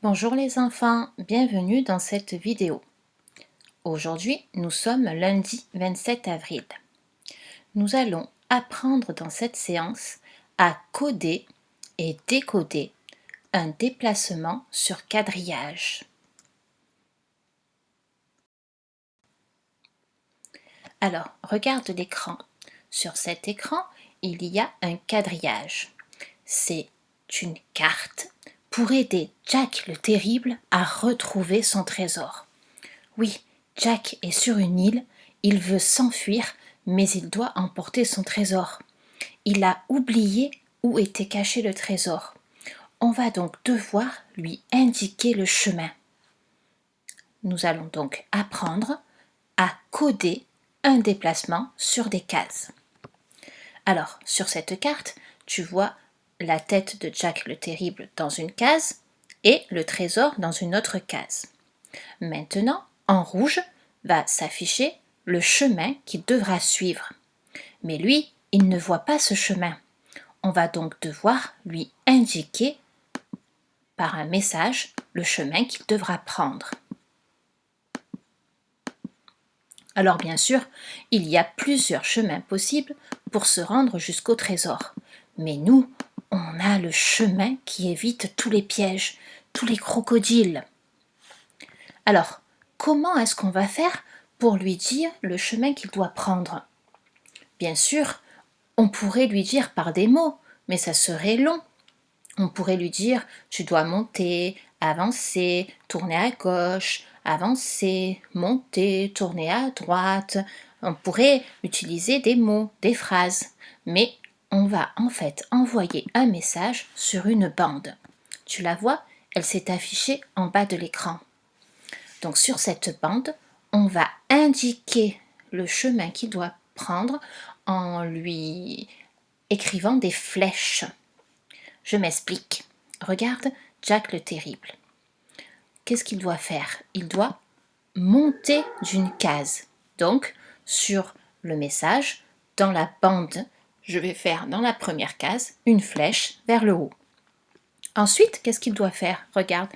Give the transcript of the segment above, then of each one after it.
Bonjour les enfants, bienvenue dans cette vidéo. Aujourd'hui, nous sommes lundi 27 avril. Nous allons apprendre dans cette séance à coder et décoder un déplacement sur quadrillage. Alors, regarde l'écran. Sur cet écran, il y a un quadrillage. C'est une carte pour aider Jack le Terrible à retrouver son trésor. Oui, Jack est sur une île, il veut s'enfuir, mais il doit emporter son trésor. Il a oublié où était caché le trésor. On va donc devoir lui indiquer le chemin. Nous allons donc apprendre à coder un déplacement sur des cases. Alors, sur cette carte, tu vois la tête de Jack le Terrible dans une case et le trésor dans une autre case. Maintenant, en rouge, va s'afficher le chemin qu'il devra suivre. Mais lui, il ne voit pas ce chemin. On va donc devoir lui indiquer par un message le chemin qu'il devra prendre. Alors bien sûr, il y a plusieurs chemins possibles pour se rendre jusqu'au trésor. Mais nous, on a le chemin qui évite tous les pièges, tous les crocodiles. Alors, comment est-ce qu'on va faire pour lui dire le chemin qu'il doit prendre? Bien sûr, on pourrait lui dire par des mots, mais ça serait long. On pourrait lui dire tu dois monter, avancer, tourner à gauche, avancer, monter, tourner à droite. On pourrait utiliser des mots, des phrases, mais on va en fait envoyer un message sur une bande. Tu la vois, elle s'est affichée en bas de l'écran. Donc sur cette bande, on va indiquer le chemin qu'il doit prendre en lui écrivant des flèches. Je m'explique. Regarde Jack le Terrible. Qu'est-ce qu'il doit faire? Il doit monter d'une case. Donc, sur le message, dans la bande, je vais faire dans la première case une flèche vers le haut. Ensuite, qu'est-ce qu'il doit faire? Regarde,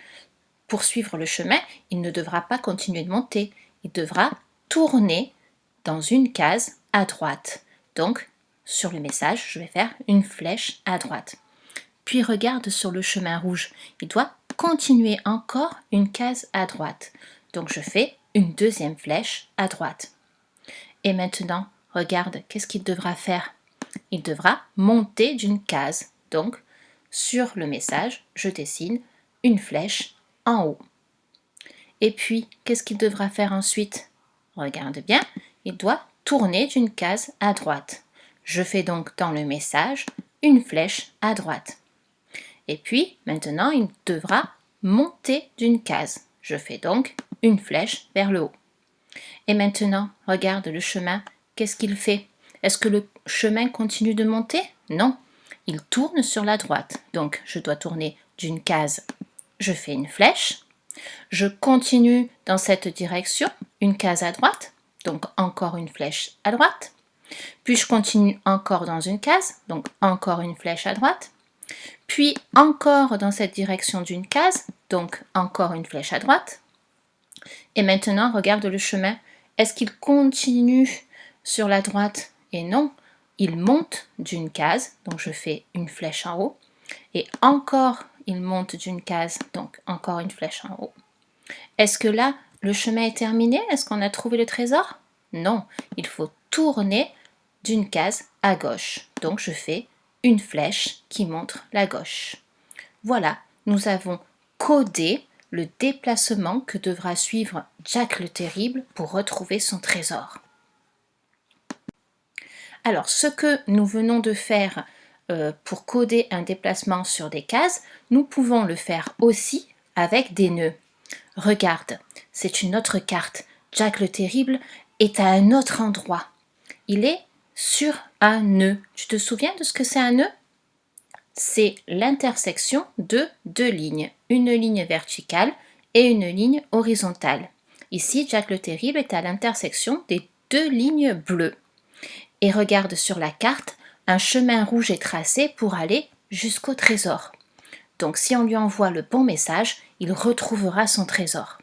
pour suivre le chemin, il ne devra pas continuer de monter. Il devra tourner dans une case à droite. Donc, sur le message, je vais faire une flèche à droite. Puis regarde sur le chemin rouge. Il doit continuer encore une case à droite. Donc, je fais une deuxième flèche à droite. Et maintenant, regarde, qu'est-ce qu'il devra faire? Il devra monter d'une case. Donc, sur le message, je dessine une flèche en haut. Et puis, qu'est-ce qu'il devra faire ensuite? Regarde bien, il doit tourner d'une case à droite. Je fais donc dans le message une flèche à droite. Et puis, maintenant, il devra monter d'une case. Je fais donc une flèche vers le haut. Et maintenant, regarde le chemin, qu'est-ce qu'il fait? Est-ce que le chemin continue de monter? Non, il tourne sur la droite. Donc, je dois tourner d'une case. Je fais une flèche. Je continue dans cette direction, une case à droite, donc encore une flèche à droite. Puis je continue encore dans une case, donc encore une flèche à droite. Puis encore dans cette direction d'une case, donc encore une flèche à droite. Et maintenant, regarde le chemin. Est-ce qu'il continue sur la droite? Et non, il monte d'une case, donc je fais une flèche en haut. Et encore, il monte d'une case, donc encore une flèche en haut. Est-ce que là, le chemin est terminé? Est-ce qu'on a trouvé le trésor? Non, il faut tourner d'une case à gauche. Donc je fais une flèche qui montre la gauche. Voilà, nous avons codé le déplacement que devra suivre Jack le Terrible pour retrouver son trésor. Alors, ce que nous venons de faire pour coder un déplacement sur des cases, nous pouvons le faire aussi avec des nœuds. Regarde, c'est une autre carte. Jack le Terrible est à un autre endroit. Il est sur un nœud. Tu te souviens de ce que c'est un nœud? C'est l'intersection de deux lignes, une ligne verticale et une ligne horizontale. Ici, Jack le Terrible est à l'intersection des deux lignes bleues. Et regarde sur la carte, un chemin rouge est tracé pour aller jusqu'au trésor. Donc si on lui envoie le bon message, il retrouvera son trésor.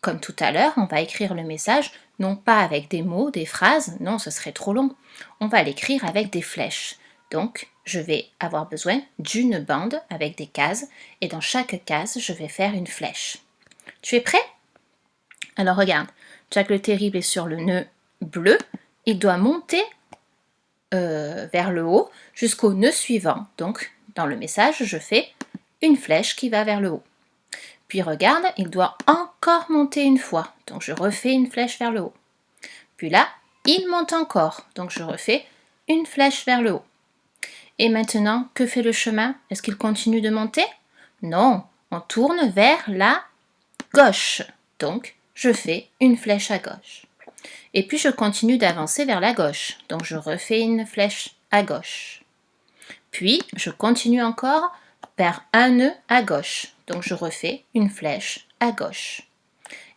Comme tout à l'heure, on va écrire le message non pas avec des mots, des phrases, non, ce serait trop long. On va l'écrire avec des flèches. Donc, je vais avoir besoin d'une bande avec des cases et dans chaque case, je vais faire une flèche. Tu es prêt? Alors regarde, Jack le Terrible est sur le nœud bleu. Il doit monter vers le haut jusqu'au nœud suivant. Donc, dans le message, je fais une flèche qui va vers le haut. Puis regarde, il doit encore monter une fois. Donc, je refais une flèche vers le haut. Puis là, il monte encore. Donc, je refais une flèche vers le haut. Et maintenant, que fait le chemin? Est-ce qu'il continue de monter? Non, on tourne vers la gauche. Donc, je fais une flèche à gauche. Et puis, je continue d'avancer vers la gauche. Donc, je refais une flèche à gauche. Puis, je continue encore vers un nœud à gauche. Donc, je refais une flèche à gauche.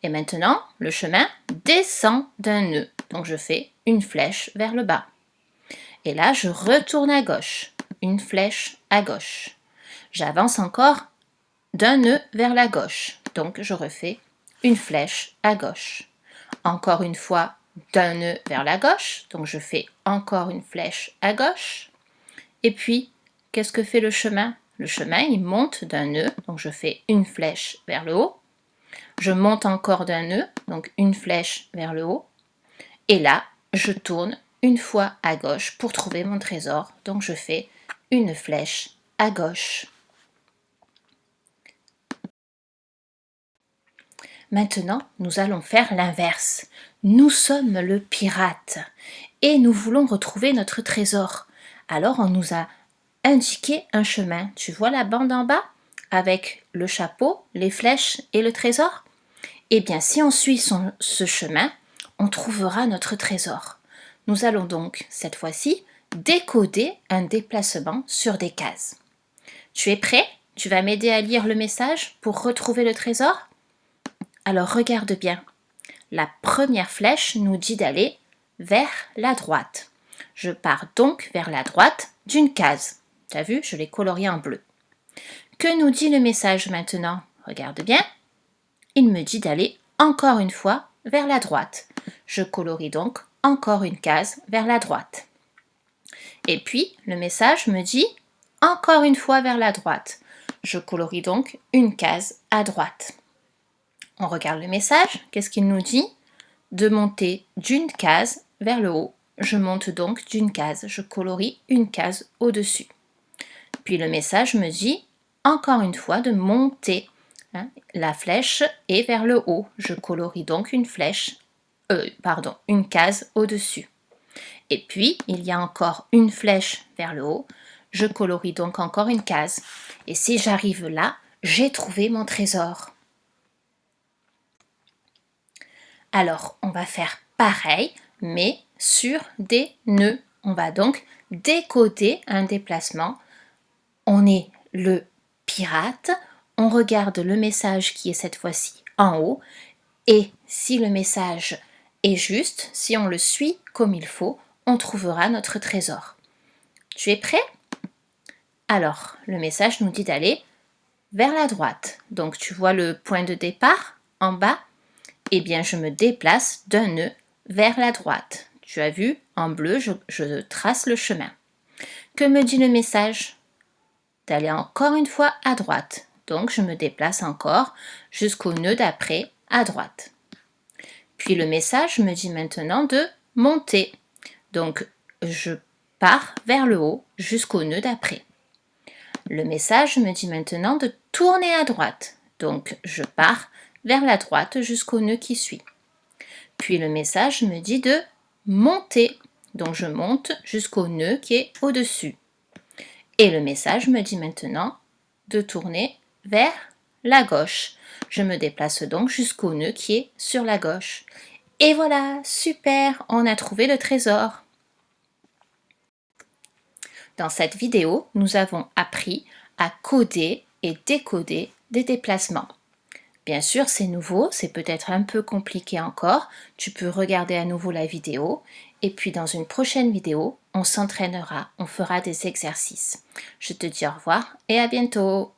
Et maintenant, le chemin descend d'un nœud. Donc, je fais une flèche vers le bas. Et là, je retourne à gauche. Une flèche à gauche. J'avance encore d'un nœud vers la gauche. Donc, je refais une flèche à gauche. Encore une fois, d'un nœud vers la gauche. Donc, je fais encore une flèche à gauche. Et puis, qu'est-ce que fait le chemin? Le chemin, il monte d'un nœud. Donc, je fais une flèche vers le haut. Je monte encore d'un nœud. Donc, une flèche vers le haut. Et là, je tourne une fois à gauche pour trouver mon trésor. Donc, je fais une flèche à gauche. Maintenant, nous allons faire l'inverse. Nous sommes le pirate et nous voulons retrouver notre trésor. Alors, on nous a indiqué un chemin. Tu vois la bande en bas avec le chapeau, les flèches et le trésor? Eh bien, si on suit ce chemin, on trouvera notre trésor. Nous allons donc, cette fois-ci, décoder un déplacement sur des cases. Tu es prêt? Tu vas m'aider à lire le message pour retrouver le trésor? Alors regarde bien. La première flèche nous dit d'aller vers la droite. Je pars donc vers la droite d'une case. T'as vu, je l'ai colorié en bleu. Que nous dit le message maintenant? Regarde bien. Il me dit d'aller encore une fois vers la droite. Je colorie donc encore une case vers la droite. Et puis, le message me dit encore une fois vers la droite. Je colorie donc une case à droite. On regarde le message. Qu'est-ce qu'il nous dit? De monter d'une case vers le haut. Je monte donc d'une case. Je colorie une case au-dessus. Puis le message me dit encore une fois de monter. La flèche est vers le haut. Je colorie donc une une case au-dessus. Et puis, il y a encore une flèche vers le haut. Je colorie donc encore une case. Et si j'arrive là, j'ai trouvé mon trésor. Alors, on va faire pareil, mais sur des nœuds. On va donc décoder un déplacement. On est le pirate. On regarde le message qui est cette fois-ci en haut. Et si le message est juste, si on le suit comme il faut, on trouvera notre trésor. Tu es prêt? Alors, le message nous dit d'aller vers la droite. Donc, tu vois le point de départ en bas? Eh bien, je me déplace d'un nœud vers la droite. Tu as vu, en bleu, je trace le chemin. Que me dit le message? D'aller encore une fois à droite. Donc, je me déplace encore jusqu'au nœud d'après à droite. Puis le message me dit maintenant de monter. Donc, je pars vers le haut jusqu'au nœud d'après. Le message me dit maintenant de tourner à droite. Donc, je pars vers la droite jusqu'au nœud qui suit. Puis le message me dit de monter. Donc, je monte jusqu'au nœud qui est au-dessus. Et le message me dit maintenant de tourner vers la gauche. Je me déplace donc jusqu'au nœud qui est sur la gauche. Et voilà, super, on a trouvé le trésor. Dans cette vidéo, nous avons appris à coder et décoder des déplacements. Bien sûr, c'est nouveau, c'est peut-être un peu compliqué encore. Tu peux regarder à nouveau la vidéo. Et puis dans une prochaine vidéo, on s'entraînera, on fera des exercices. Je te dis au revoir et à bientôt.